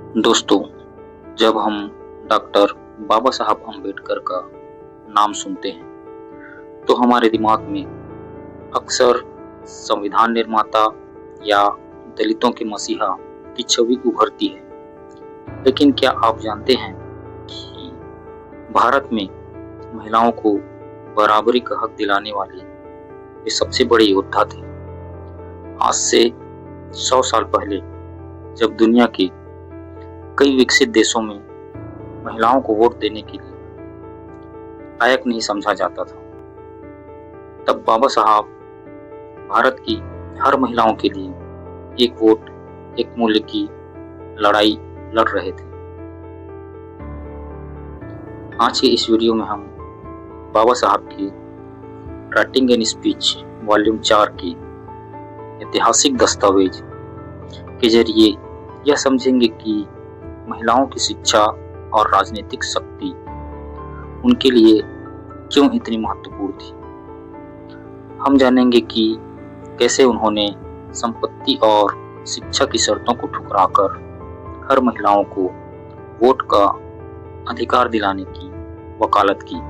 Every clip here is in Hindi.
दोस्तों, जब हम डॉक्टर बाबा साहब अम्बेडकर का नाम सुनते हैं तो हमारे दिमाग में अक्सर संविधान निर्माता या दलितों के मसीहा की छवि उभरती है। लेकिन क्या आप जानते हैं कि भारत में महिलाओं को बराबरी का हक दिलाने वाले वे सबसे बड़े योद्धा थे। आज से 100 साल पहले जब दुनिया के कई विकसित देशों में महिलाओं को वोट देने के लिए लायक नहीं समझा जाता था, तब बाबा साहब भारत की हर महिलाओं के लिए एक वोट एक मूल्य की लड़ाई लड़ रहे थे। आज के इस वीडियो में हम बाबा साहब की राइटिंग एंड स्पीच वॉल्यूम 4 की ऐतिहासिक दस्तावेज के जरिए यह समझेंगे कि महिलाओं की शिक्षा और राजनीतिक शक्ति उनके लिए क्यों इतनी महत्वपूर्ण थी। हम जानेंगे कि कैसे उन्होंने संपत्ति और शिक्षा की शर्तों को ठुकराकर हर महिलाओं को वोट का अधिकार दिलाने की वकालत की।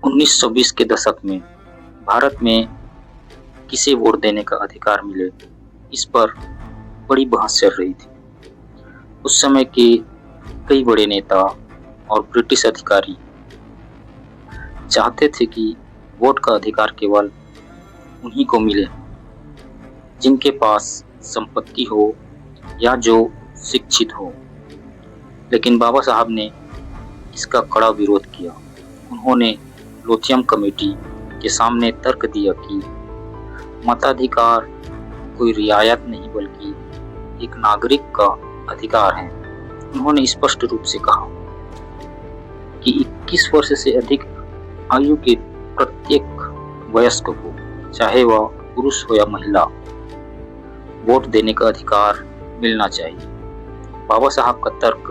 1920 के दशक में भारत में किसे वोट देने का अधिकार मिले, इस पर बड़ी बहस चल रही थी। उस समय के कई बड़े नेता और ब्रिटिश अधिकारी चाहते थे कि वोट का अधिकार केवल उन्हीं को मिले जिनके पास संपत्ति हो या जो शिक्षित हो। लेकिन बाबा साहब ने इसका कड़ा विरोध किया। उन्होंने लोथियम कमेटी के सामने तर्क दिया कि मताधिकार कोई रियायत नहीं बल्कि एक नागरिक का अधिकार है। उन्होंने स्पष्ट रूप से कहा कि 21 वर्ष से अधिक आयु के प्रत्येक वयस्क को, चाहे वह पुरुष हो या महिला, वोट देने का अधिकार मिलना चाहिए। बाबा साहब का तर्क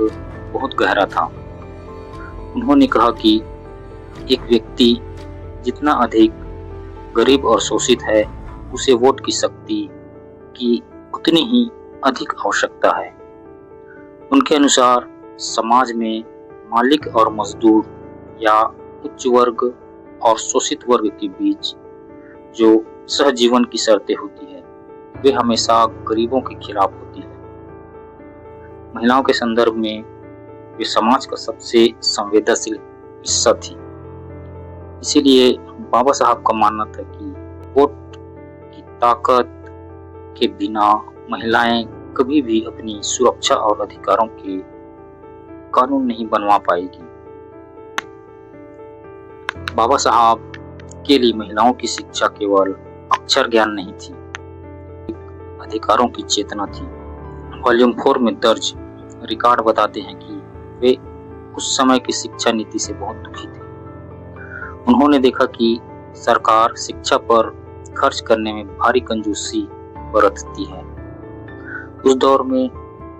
बहुत गहरा था। उन्होंने कहा कि एक व्यक्ति जितना अधिक गरीब और शोषित है, उसे वोट की शक्ति की उतनी ही अधिक आवश्यकता है। उनके अनुसार समाज में मालिक और मजदूर या उच्च वर्ग और शोषित वर्ग के बीच जो सहजीवन की शर्तें होती है, वे हमेशा गरीबों के खिलाफ होती है। महिलाओं के संदर्भ में वे समाज का सबसे संवेदनशील हिस्सा थी। इसीलिए बाबा साहब का मानना था कि वोट की ताकत के बिना महिलाएं कभी भी अपनी सुरक्षा और अधिकारों के कानून नहीं बनवा पाएगी। बाबा साहब के लिए महिलाओं की शिक्षा केवल अक्षर ज्ञान नहीं थी, अधिकारों की चेतना थी। वॉल्यूम 4 में दर्ज रिकॉर्ड बताते हैं कि वे उस समय की शिक्षा नीति से बहुत दुखी थे। उन्होंने देखा कि सरकार शिक्षा पर खर्च करने में भारी कंजूसी बरतती है। उस दौर में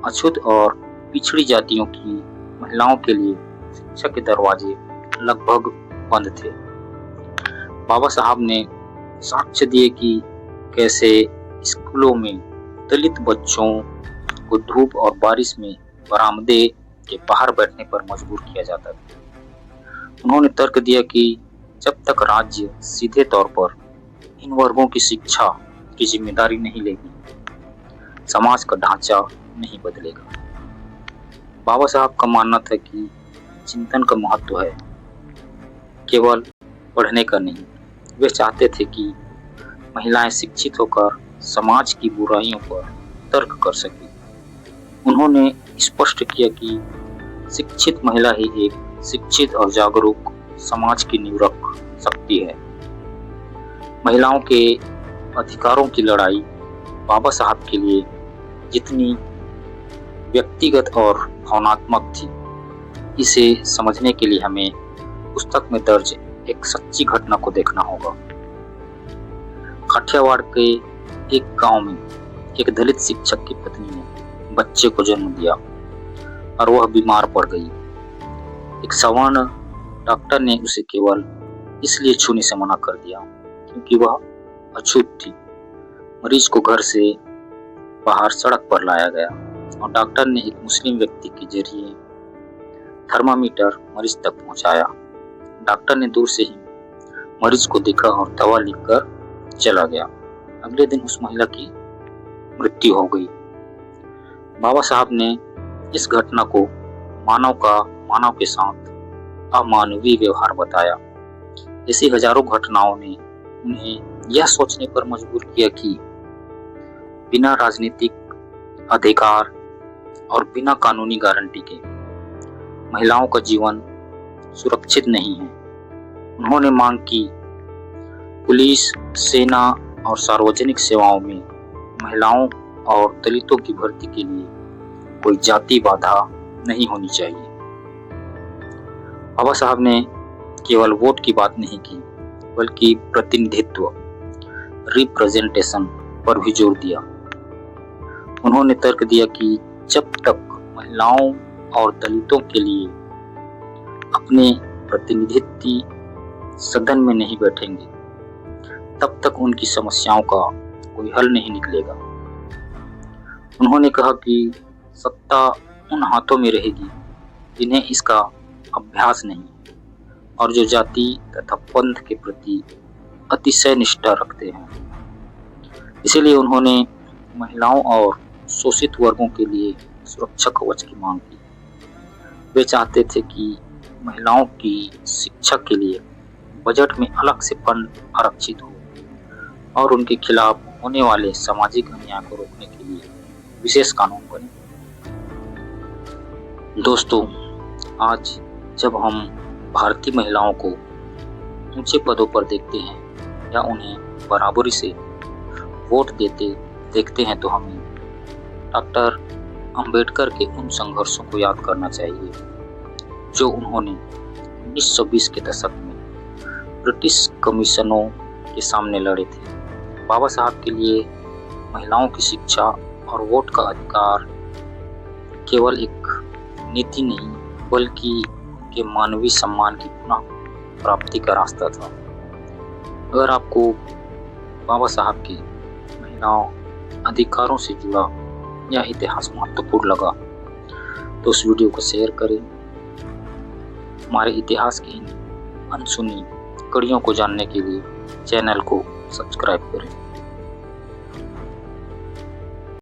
अछूत और पिछड़ी जातियों की महिलाओं के लिए शिक्षा के दरवाजे लगभग बंद थे। बाबा साहब ने साक्ष्य दिए कि कैसे स्कूलों में दलित बच्चों को धूप और बारिश में बरामदे के बाहर बैठने पर मजबूर किया जाता था। उन्होंने तर्क दिया कि जब तक राज्य सीधे तौर पर इन वर्गों की शिक्षा की जिम्मेदारी नहीं लेगी, समाज का ढांचा नहीं बदलेगा। बाबा साहब का मानना था कि चिंतन का महत्व है, केवल पढ़ने का नहीं। वे चाहते थे कि महिलाएं शिक्षित होकर समाज की बुराइयों पर तर्क कर सकें। उन्होंने स्पष्ट किया कि शिक्षित महिला ही एक शिक्षित और जागरूक समाज की नींव रख सकती है। महिलाओं के अधिकारों की लड़ाई बाबा साहब के लिए जितनी व्यक्तिगत और भावनात्मक थी, इसे समझने के लिए हमें पुस्तक में दर्ज एक सच्ची घटना को देखना होगा। काठियावाड़ के एक गांव में एक दलित शिक्षक की पत्नी ने बच्चे को जन्म दिया और वह बीमार पड़ गई। एक सवर्ण डॉक्टर ने उसे केवल इसलिए छूने से मना कर दिया क्योंकि वह अछूत थी। मरीज को घर से बाहर सड़क पर लाया गया और डॉक्टर ने एक मुस्लिम व्यक्ति के जरिए थर्मामीटर मरीज तक पहुंचाया। डॉक्टर ने दूर से ही मरीज को देखा और दवा लिखकर चला गया। अगले दिन उस महिला की मृत्यु हो गई। बाबा साहब ने इस घटना को मानव के साथ अमानवीय व्यवहार बताया। ऐसी हजारों घटनाओं ने उन्हें यह सोचने पर मजबूर किया कि बिना राजनीतिक अधिकार और बिना कानूनी गारंटी के महिलाओं का जीवन सुरक्षित नहीं है। उन्होंने मांग की पुलिस, सेना और सार्वजनिक सेवाओं में महिलाओं और दलितों की भर्ती के लिए कोई जाति बाधा नहीं होनी चाहिए। बाबा साहब ने केवल वोट की बात नहीं की, बल्कि प्रतिनिधित्व, रिप्रेजेंटेशन पर भी जोर दिया। उन्होंने तर्क दिया कि जब तक महिलाओं और दलितों के लिए अपने प्रतिनिधित्व सदन में नहीं बैठेंगे, तब तक उनकी समस्याओं का कोई हल नहीं निकलेगा। उन्होंने कहा कि सत्ता उन हाथों में रहेगी जिन्हें इसका अभ्यास नहीं और जो जाति तथा पंथ के प्रति अतिशय निष्ठा रखते हैं। इसीलिए उन्होंने महिलाओं और शोषित वर्गों के लिए सुरक्षा कवच की मांग की। वे चाहते थे कि महिलाओं की शिक्षा के लिए बजट में अलग से फंड आरक्षित हो और उनके खिलाफ होने वाले सामाजिक अन्याय को रोकने के लिए विशेष कानून बने। दोस्तों, आज जब हम भारतीय महिलाओं को ऊंचे पदों पर देखते हैं या उन्हें बराबरी से वोट देते देखते हैं, तो हमें डॉक्टर अंबेडकर के उन संघर्षों को याद करना चाहिए जो उन्होंने 1920 के दशक में ब्रिटिश कमीशनों के सामने लड़े थे। बाबा साहब के लिए महिलाओं की शिक्षा और वोट का अधिकार केवल एक नीति नहीं, बल्कि के मानवीय सम्मान की पुनः प्राप्ति का रास्ता था। अगर आपको बाबा साहब के महिलाओं अधिकारों से जुड़ा यह इतिहास महत्वपूर्ण लगा तो उस वीडियो को शेयर करें। हमारे इतिहास की इन अनसुनी कड़ियों को जानने के लिए चैनल को सब्सक्राइब करें।